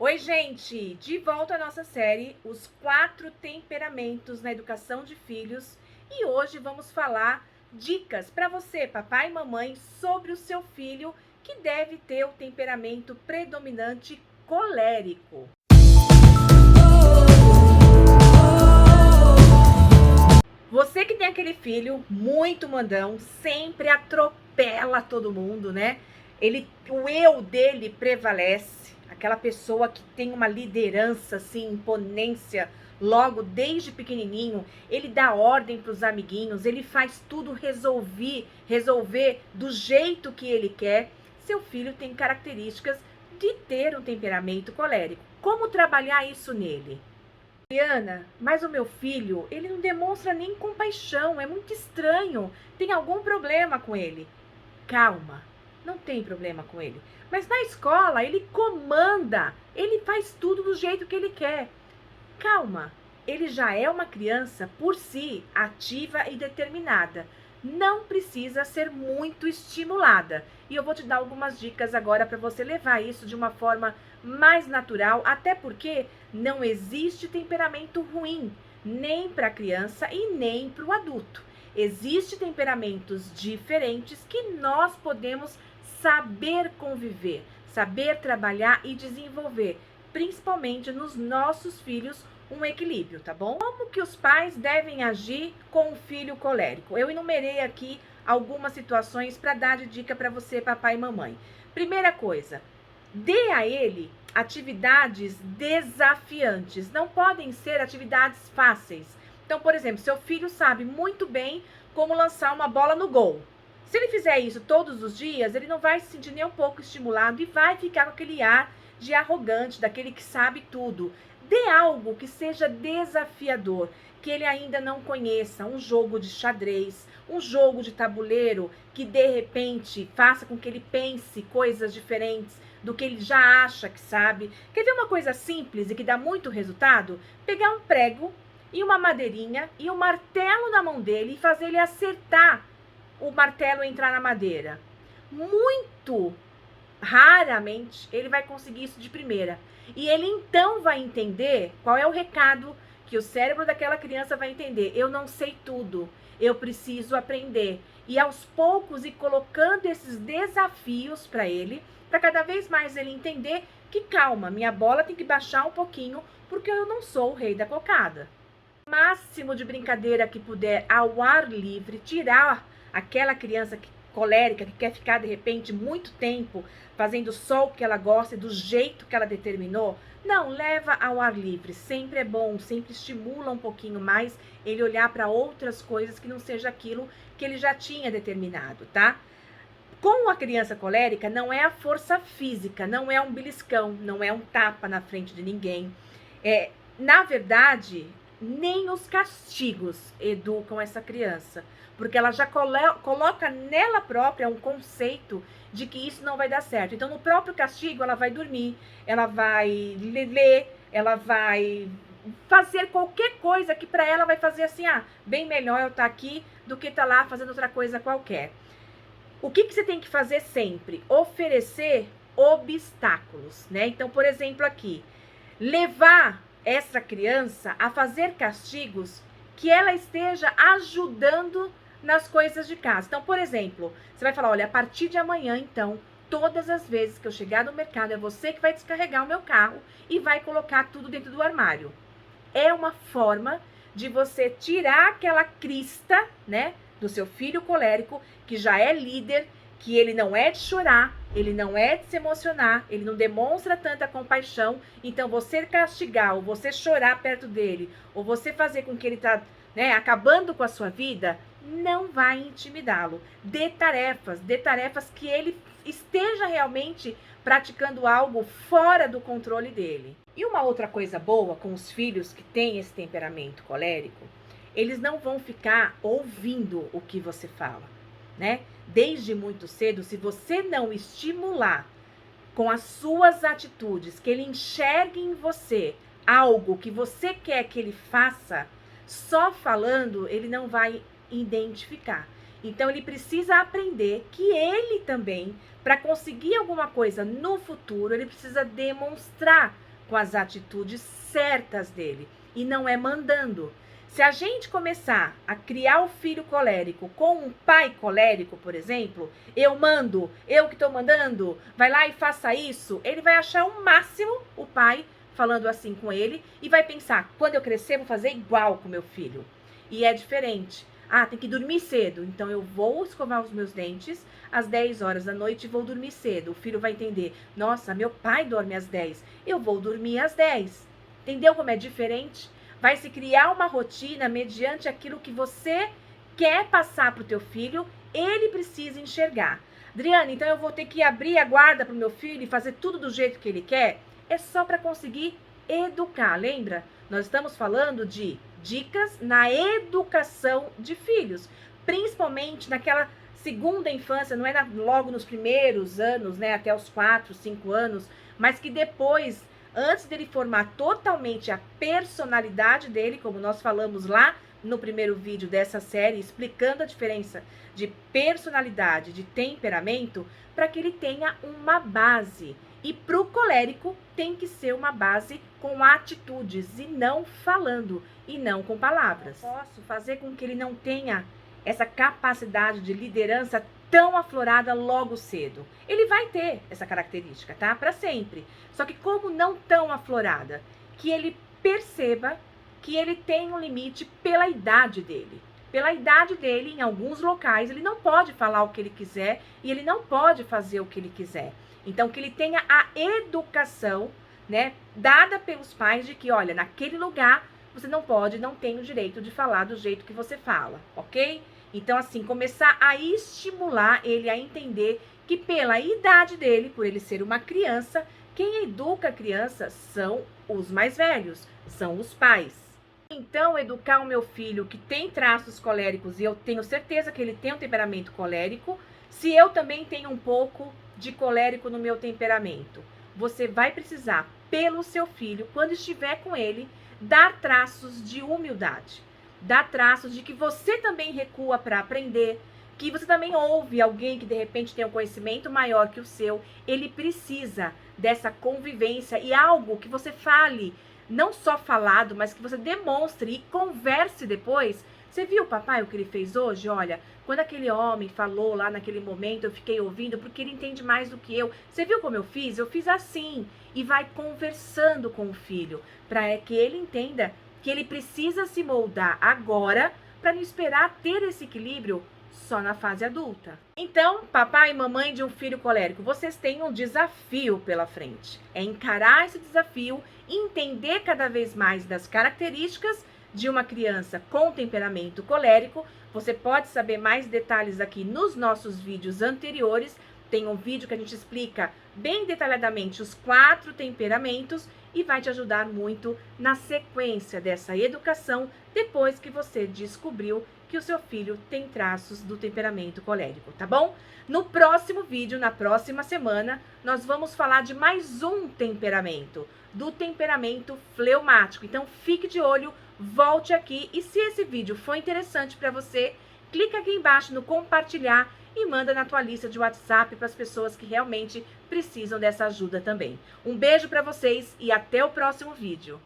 Oi, gente! De volta à nossa série Os 4 Temperamentos na Educação de Filhos. E hoje vamos falar dicas para você, papai e mamãe, sobre o seu filho que deve ter o temperamento predominante colérico. Você que tem aquele filho muito mandão, sempre atropela todo mundo, né? O eu dele prevalece, aquela pessoa que tem uma liderança, assim, imponência, logo desde pequenininho, ele dá ordem para os amiguinhos, ele faz tudo resolver do jeito que ele quer. Seu filho tem características de ter um temperamento colérico. Como trabalhar isso nele? Mariana, mas o meu filho, ele não demonstra nem compaixão, é muito estranho. Tem algum problema com ele? Calma, não tem problema com ele. Mas na escola, ele comanda, ele faz tudo do jeito que ele quer. Calma, ele já é uma criança por si, ativa e determinada. Não precisa ser muito estimulada. E eu vou te dar algumas dicas agora para você levar isso de uma forma mais natural, até porque não existe temperamento ruim, nem para a criança e nem para o adulto. Existem temperamentos diferentes que nós podemos saber conviver, saber trabalhar e desenvolver, principalmente nos nossos filhos, um equilíbrio, tá bom? Como que os pais devem agir com o filho colérico? Eu enumerei aqui algumas situações para dar de dica para você, papai e mamãe. Primeira coisa, dê a ele atividades desafiantes. Não podem ser atividades fáceis. Então, por exemplo, seu filho sabe muito bem como lançar uma bola no gol. Se ele fizer isso todos os dias, ele não vai se sentir nem um pouco estimulado e vai ficar com aquele ar de arrogante, daquele que sabe tudo. Dê algo que seja desafiador, que ele ainda não conheça, um jogo de xadrez, um jogo de tabuleiro, que de repente faça com que ele pense coisas diferentes do que ele já acha que sabe. Quer ver uma coisa simples e que dá muito resultado? Pegar um prego e uma madeirinha e um martelo na mão dele e fazer ele acertar o martelo entrar na madeira. Muito raramente ele vai conseguir isso de primeira. E ele então vai entender qual é o recado que o cérebro daquela criança vai entender. Eu não sei tudo, eu preciso aprender. E aos poucos ir colocando esses desafios para ele, para cada vez mais ele entender que calma, minha bola tem que baixar um pouquinho, porque eu não sou o rei da cocada. O máximo de brincadeira que puder ao ar livre, tirar aquela criança colérica que quer ficar de repente muito tempo fazendo só o que ela gosta e do jeito que ela determinou. Não, leva ao ar livre, sempre é bom, sempre estimula um pouquinho mais ele olhar para outras coisas que não seja aquilo que ele já tinha determinado, tá? Com a criança colérica não é a força física, não é um beliscão, não é um tapa na frente de ninguém. Na verdade, nem os castigos educam essa criança, porque ela já coloca nela própria um conceito de que isso não vai dar certo. Então, no próprio castigo, ela vai dormir, ela vai ler, ela vai fazer qualquer coisa que para ela vai fazer assim, bem melhor eu estar aqui do que estar lá fazendo outra coisa qualquer. O que você tem que fazer sempre? Oferecer obstáculos, né? Então, por exemplo, aqui, levar essa criança a fazer castigos que ela esteja ajudando nas coisas de casa. Então, por exemplo, você vai falar, olha, a partir de amanhã, então, todas as vezes que eu chegar no mercado, é você que vai descarregar o meu carro e vai colocar tudo dentro do armário. É uma forma de você tirar aquela crista, né, do seu filho colérico, que já é líder, que ele não é de chorar, ele não é de se emocionar, ele não demonstra tanta compaixão. Então, você castigar, ou você chorar perto dele, ou você fazer com que ele tá, né, acabando com a sua vida, não vai intimidá-lo. Dê tarefas que ele esteja realmente praticando algo fora do controle dele. E uma outra coisa boa com os filhos que têm esse temperamento colérico, eles não vão ficar ouvindo o que você fala, né? Desde muito cedo, se você não estimular com as suas atitudes, que ele enxergue em você algo que você quer que ele faça, só falando ele não vai identificar. Então ele precisa aprender que ele também, para conseguir alguma coisa no futuro, ele precisa demonstrar com as atitudes certas dele e não é mandando. Se a gente começar a criar o filho colérico com um pai colérico, por exemplo, eu mando, eu que estou mandando, vai lá e faça isso, ele vai achar o máximo o pai falando assim com ele e vai pensar, quando eu crescer vou fazer igual com meu filho. E é diferente. Ah, tem que dormir cedo, então eu vou escovar os meus dentes às 10 horas da noite e vou dormir cedo. O filho vai entender, nossa, meu pai dorme às 10, eu vou dormir às 10. Entendeu como é diferente? Vai se criar uma rotina mediante aquilo que você quer passar para o teu filho, ele precisa enxergar. Adriana, então eu vou ter que abrir a guarda para o meu filho e fazer tudo do jeito que ele quer? É só para conseguir educar, lembra? Nós estamos falando de dicas na educação de filhos, principalmente naquela segunda infância, não é logo nos primeiros anos, né, até os 4, 5 anos, mas que depois, antes dele formar totalmente a personalidade dele, como nós falamos lá no primeiro vídeo dessa série, explicando a diferença de personalidade, de temperamento, para que ele tenha uma base. E para o colérico tem que ser uma base com atitudes e não falando, e não com palavras. Eu posso fazer com que ele não tenha essa capacidade de liderança tão aflorada logo cedo. Ele vai ter essa característica, tá? Para sempre. Só que como não tão aflorada, que ele perceba que ele tem um limite pela idade dele. Pela idade dele, em alguns locais, ele não pode falar o que ele quiser e ele não pode fazer o que ele quiser. Então, que ele tenha a educação, né, dada pelos pais de que, olha, naquele lugar você não pode, não tem o direito de falar do jeito que você fala, ok? Então, assim, começar a estimular ele a entender que pela idade dele, por ele ser uma criança, quem educa a criança são os mais velhos, são os pais. Então, educar o meu filho que tem traços coléricos, e eu tenho certeza que ele tem um temperamento colérico, se eu também tenho um pouco de colérico no meu temperamento, você vai precisar, pelo seu filho, quando estiver com ele, dar traços de humildade, dar traços de que você também recua para aprender, que você também ouve alguém que de repente tem um conhecimento maior que o seu, ele precisa dessa convivência e algo que você fale, não só falado, mas que você demonstre e converse depois. Você viu, papai, o que ele fez hoje? Olha, quando aquele homem falou lá naquele momento, eu fiquei ouvindo porque ele entende mais do que eu. Você viu como eu fiz? Eu fiz assim. E vai conversando com o filho, para que ele entenda que ele precisa se moldar agora para não esperar ter esse equilíbrio só na fase adulta. Então, papai e mamãe de um filho colérico, vocês têm um desafio pela frente. É encarar esse desafio, entender cada vez mais das características de uma criança com temperamento colérico. Você pode saber mais detalhes aqui nos nossos vídeos anteriores. Tem um vídeo que a gente explica bem detalhadamente os 4 temperamentos e vai te ajudar muito na sequência dessa educação depois que você descobriu que o seu filho tem traços do temperamento colérico, tá bom? No próximo vídeo, na próxima semana, nós vamos falar de mais um temperamento, do temperamento fleumático. Então, fique de olho, volte aqui e se esse vídeo foi interessante para você, clica aqui embaixo no compartilhar e manda na tua lista de WhatsApp para as pessoas que realmente precisam dessa ajuda também. Um beijo para vocês e até o próximo vídeo.